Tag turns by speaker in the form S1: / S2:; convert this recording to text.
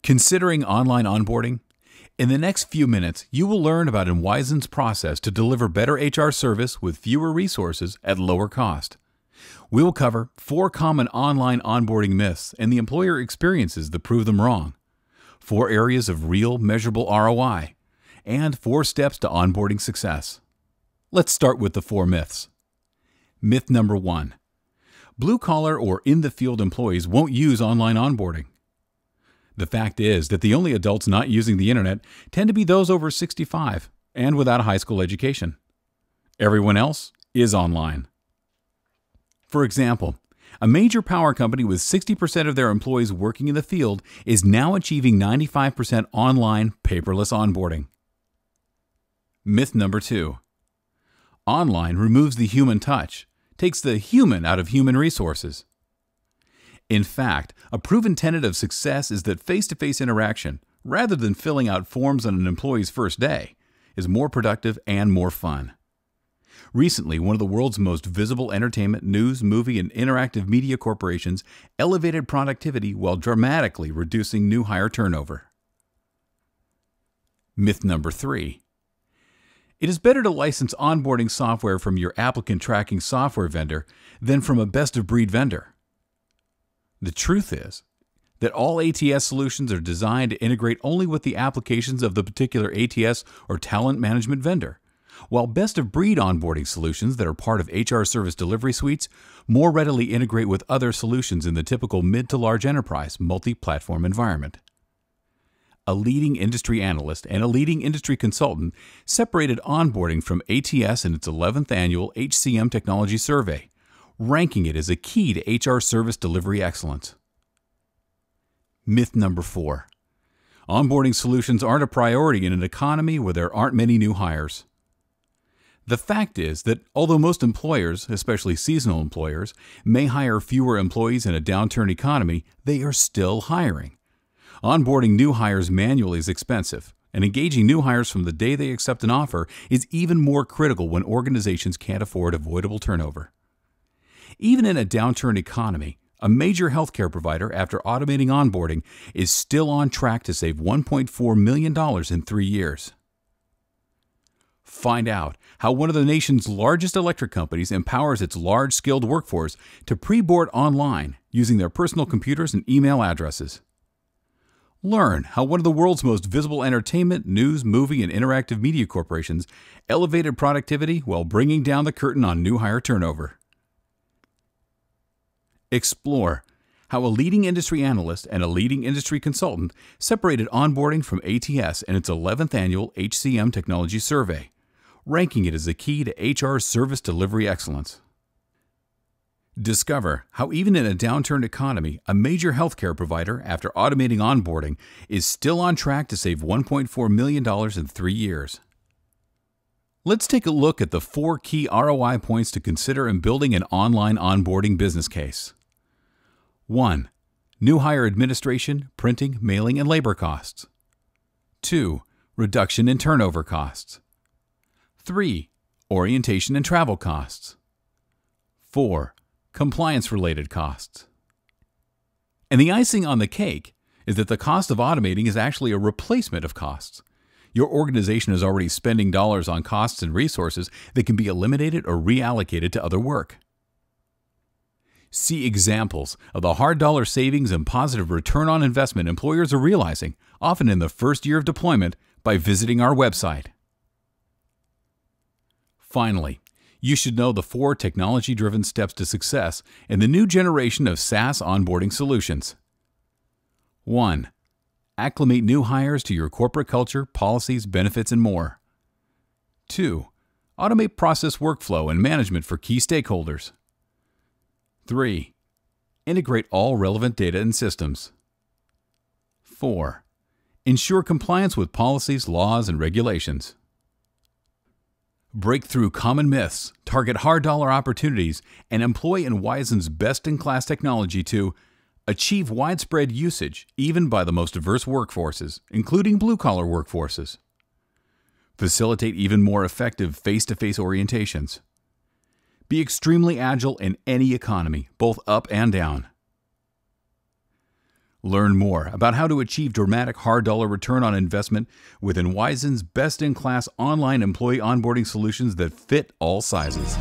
S1: Considering online onboarding? In the next few minutes, you will learn about Enwizen's process to deliver better HR service with fewer resources at lower cost. We will cover 4 common online onboarding myths and the employer experiences that prove them wrong, 4 areas of real measurable ROI, and 4 steps to onboarding success. Let's start with the 4 myths. Myth number 1. Blue-collar or in-the-field employees won't use online onboarding. The fact is that the only adults not using the internet tend to be those over 65 and without a high school education. Everyone else is online. For example, a major power company with 60% of their employees working in the field is now achieving 95% online paperless onboarding. Myth number 2. Online removes the human touch, takes the human out of human resources. In fact, a proven tenet of success is that face-to-face interaction, rather than filling out forms on an employee's first day, is more productive and more fun. Recently, one of the world's most visible entertainment, news, movie, and interactive media corporations elevated productivity while dramatically reducing new hire turnover. Myth number 3. It is better to license onboarding software from your applicant tracking software vendor than from a best-of-breed vendor. The truth is that all ATS solutions are designed to integrate only with the applications of the particular ATS or talent management vendor, while best-of-breed onboarding solutions that are part of HR service delivery suites more readily integrate with other solutions in the typical mid to large enterprise multi-platform environment. A leading industry analyst and a leading industry consultant separated onboarding from ATS in its 11th annual HCM Technology Survey, ranking it as a key to HR service delivery excellence. Myth number 4. Onboarding solutions aren't a priority in an economy where there aren't many new hires. The fact is that although most employers, especially seasonal employers, may hire fewer employees in a downturn economy, they are still hiring. Onboarding new hires manually is expensive, and engaging new hires from the day they accept an offer is even more critical when organizations can't afford avoidable turnover. Even in a downturn economy, a major healthcare provider, after automating onboarding, is still on track to save $1.4 million in 3 years. Find out how one of the nation's largest electric companies empowers its large, skilled workforce to pre-board online using their personal computers and email addresses. Learn how one of the world's most visible entertainment, news, movie, and interactive media corporations elevated productivity while bringing down the curtain on new hire turnover. Explore how a leading industry analyst and a leading industry consultant separated onboarding from ATS in its 11th annual HCM Technology Survey, ranking it as a key to HR service delivery excellence. Discover how even in a downturn economy, a major healthcare provider, after automating onboarding, is still on track to save $1.4 million in 3 years. Let's take a look at the 4 key ROI points to consider in building an online onboarding business case. 1. New hire administration, printing, mailing, and labor costs. 2. Reduction in turnover costs. 3. Orientation and travel costs. 4. Compliance-related costs. And the icing on the cake is that the cost of automating is actually a replacement of costs. Your organization is already spending dollars on costs and resources that can be eliminated or reallocated to other work. See examples of the hard dollar savings and positive return on investment employers are realizing, often in the first year of deployment, by visiting our website. Finally, you should know the 4 technology-driven steps to success in the new generation of SaaS onboarding solutions. 1. Acclimate new hires to your corporate culture, policies, benefits, and more. 2. Automate process workflow and management for key stakeholders. 3. Integrate all relevant data and systems. 4. Ensure compliance with policies, laws, and regulations. Break through common myths, target hard dollar opportunities, and employ Enwizen's best-in-class technology to achieve widespread usage even by the most diverse workforces, including blue-collar workforces. Facilitate even more effective face-to-face orientations. Be extremely agile in any economy, both up and down. Learn more about how to achieve dramatic hard dollar return on investment with Enwisen's best-in-class online employee onboarding solutions that fit all sizes.